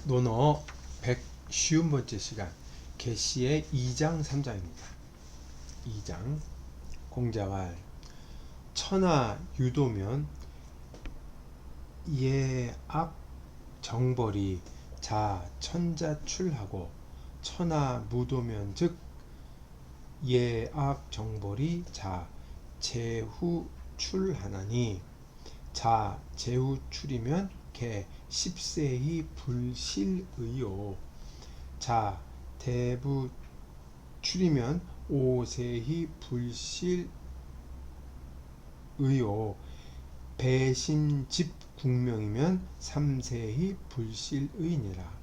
논어 150번째 시간 계시의 2장 3장입니다. 2장 공자왈 천하 유도면 예악 정벌이 자 천자출하고 천하 무도면 즉 예악 정벌이 자 제후출하나니 자 제후출이면 개 10세히 불실의요 자 대부출이면 5세히 불실의요 배심집 국명이면 3세히 불실의니라.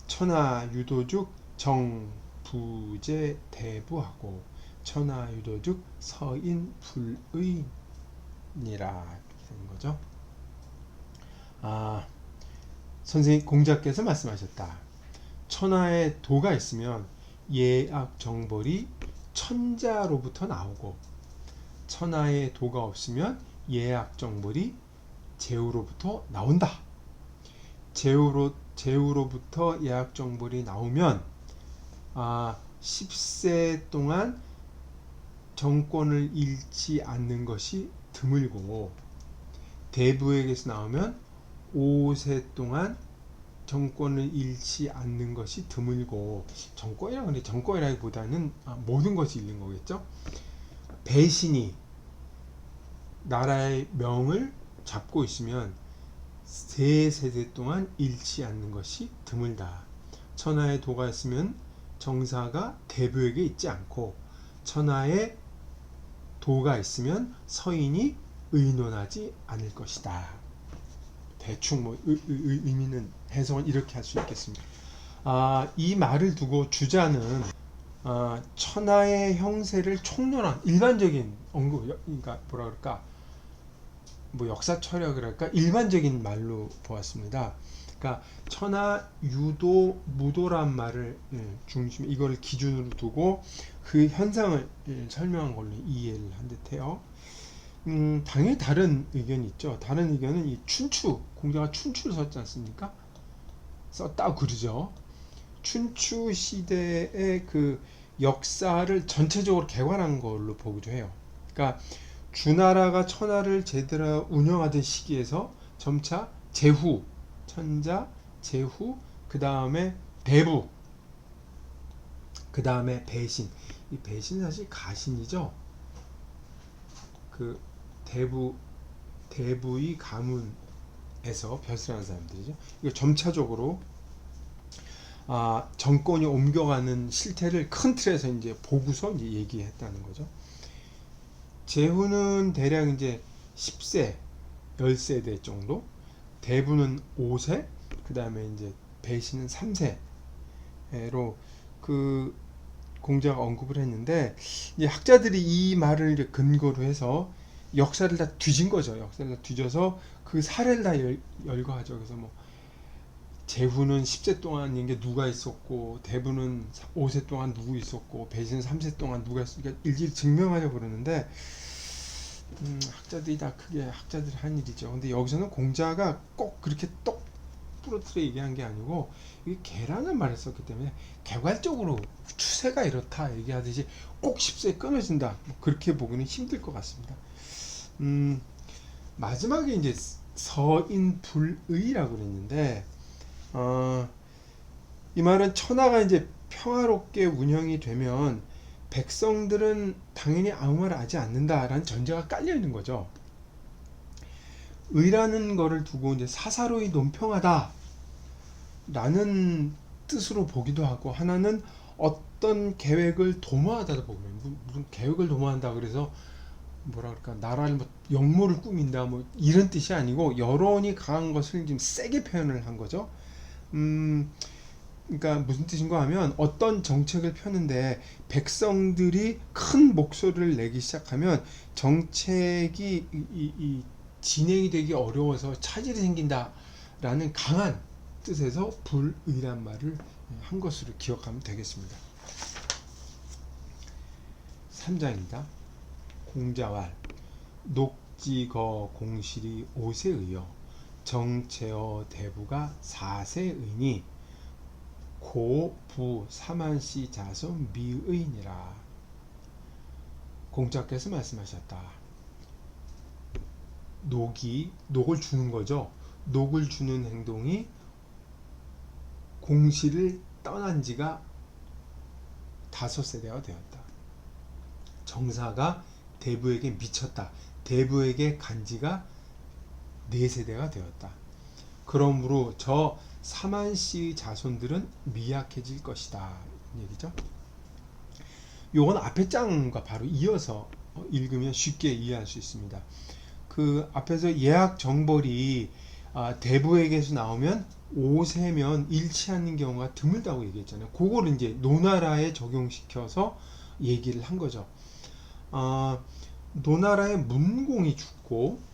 천하유도즉 정부제 대부하고 천하유도즉 서인불의니라 되는 거죠. 선생님 공자께서 말씀하셨다. 천하에 도가 있으면 예악정벌이 천자로부터 나오고 천하에 도가 없으면 예악정벌이 제후로부터 나온다. 제후로부터 예악정벌이 나오면 10세 동안 정권을 잃지 않는 것이 드물고 대부에게서 나오면 5세 동안 정권을 잃지 않는 것이 드물고 정권이라기보다는 모든 것이 잃는 거겠죠. 배신이 나라의 명을 잡고 있으면 3세대 동안 잃지 않는 것이 드물다. 천하에 도가 있으면 정사가 대부에게 있지 않고 천하에 도가 있으면 서인이 의논하지 않을 것이다. 대충 의미는 해석은 이렇게 할 수 있겠습니다. 이 말을 두고 주자는 천하의 형세를 총론한 일반적인 언급, 그러니까 뭐라 그럴까, 역사 철학을 할까, 일반적인 말로 보았습니다. 그러니까 천하 유도 무도란 말을 중심에 이걸 기준으로 두고 그 현상을 설명한 걸로 이해를 한 듯해요. 당연히 다른 의견이 있죠. 다른 의견은 이 춘추, 공자가 춘추를 썼지 않습니까? 썼다고 그러죠. 춘추 시대의 그 역사를 전체적으로 개관한 걸로 보기도 해요. 그러니까 주나라가 천하를 제대로 운영하던 시기에서 점차 제후, 천자, 제후, 그 다음에 대부, 그 다음에 배신. 이 배신은 사실 가신이죠. 그 대부의 가문에서 벼슬하는 사람들이죠. 이거 점차적으로 정권이 옮겨가는 실태를 큰 틀에서 이제 보고서 이제 얘기했다는 거죠. 제후는 대략 이제 10세, 10세대 정도, 대부는 5세, 그 다음에 이제 배신은 3세로 그 공자가 언급을 했는데, 이제 학자들이 이 말을 이제 근거로 해서 역사를 다 뒤진 거죠. 역사를 다 뒤져서 그 사례를 다 열거하죠. 그래서 제후는 10세 동안 이게 누가 있었고, 대부는 5세 동안 누구 있었고, 배신은 3세 동안 누가 있었고, 그러니까 일일이 증명하려고 그러는데, 학자들이 다 크게 학자들이 한 일이죠. 근데 여기서는 공자가 꼭 그렇게 똑 부러뜨려 얘기한 게 아니고, 이게 개량을 말했었기 때문에 개괄적으로 추세가 이렇다 얘기하듯이 꼭 10세에 끊어진다, 그렇게 보기는 힘들 것 같습니다. 마지막에 이제 서인불의라고 그랬는데, 이 말은 천하가 이제 평화롭게 운영이 되면 백성들은 당연히 아무 말 하지 않는다라는 전제가 깔려 있는 거죠. 의라는 거를 두고 이제 사사로이 논평하다 라는 뜻으로 보기도 하고, 하나는 어떤 계획을 도모하다도 보고, 무슨 계획을 도모한다 그래서 뭐라 그럴까, 나라를 역모를 꾸민다 이런 뜻이 아니고 여론이 강한 것을 좀 세게 표현을 한 거죠. 그러니까 무슨 뜻인가 하면, 어떤 정책을 펴는데 백성들이 큰 목소리를 내기 시작하면 정책이 진행이 되기 어려워서 차질이 생긴다라는 강한 뜻에서 불의란 말을 한 것으로 기억하면 되겠습니다. 3장입니다. 공자왈 녹지거 공실이 5세의여 정체어 대부가 4세의니 고, 부, 사만시 자손 미의니라. 공자께서 말씀하셨다. 녹을 주는 거죠. 녹을 주는 행동이 공시를 떠난 지가 5세대가 되었다. 정사가 대부에게 미쳤다. 대부에게 간 지가 4세대가 되었다. 그러므로 저 사만씨의 자손들은 미약해질 것이다. 이런 얘기죠. 요건 앞에 장과 바로 이어서 읽으면 쉽게 이해할 수 있습니다. 그 앞에서 예약 정벌이 대부에게서 나오면 5세면 일치하는 경우가 드물다고 얘기했잖아요. 그거를 이제 노나라에 적용시켜서 얘기를 한 거죠. 노나라의 문공이 죽고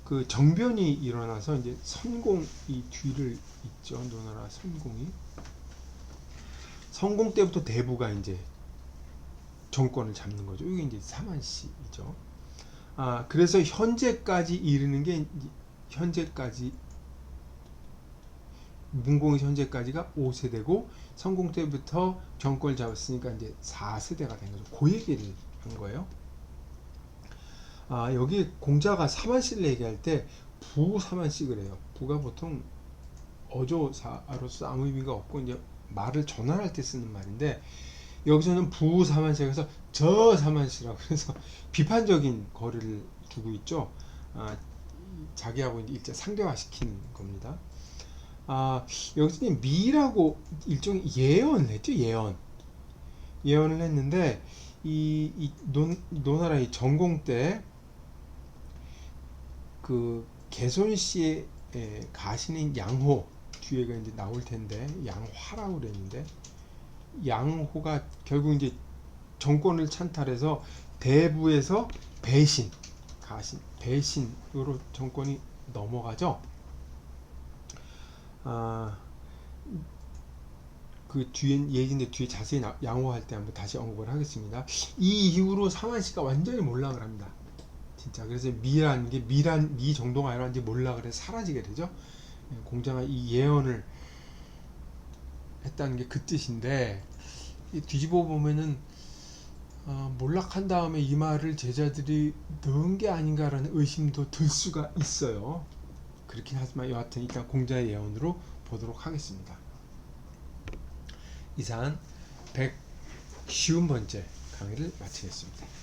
그 정변이 일어나서 이제 선공 이 뒤를 있죠. 노나라 선공이 선공 때부터 대부가 이제 정권을 잡는 거죠. 이게 이제 사만시이죠. 그래서 현재까지 이르는 게 현재까지 문공의 현재까지가 5세대고 선공 때부터 정권을 잡았으니까 이제 4세대가 된 거죠. 그 얘기를 한 거예요. 여기 공자가 사만씨를 얘기할 때 부사만씨 그래요. 부가 보통 어조사로서 아무 의미가 없고 이제 말을 전환할 때 쓰는 말인데 여기서는 부사만씨에서 저사만씨라고 그래서 비판적인 거리를 두고 있죠. 자기하고 이제 일제 상대화시키는 겁니다. 여기서 미라고 일종의 예언을 했죠. 예언을 했는데 이 노나라의 전공 때 그 개손씨의 가신인 양호 뒤에가 이제 나올 텐데 양화라고 그랬는데 양호가 결국 이제 정권을 찬탈해서 대부에서 배신으로 정권이 넘어가죠. 그 뒤엔 얘기인데 뒤에 자세히 양호할 때 한번 다시 언급을 하겠습니다. 이 이후로 사만씨가 완전히 몰락을 합니다. 진짜 그래서 미 정도가 아니라 이제 몰락을 해서 사라지게 되죠. 공자가 이 예언을 했다는 게 그 뜻인데 뒤집어 보면은 몰락한 다음에 이 말을 제자들이 넣은 게 아닌가라는 의심도 들 수가 있어요. 그렇긴 하지만 여하튼 일단 공자의 예언으로 보도록 하겠습니다. 이상 150번째 강의를 마치겠습니다.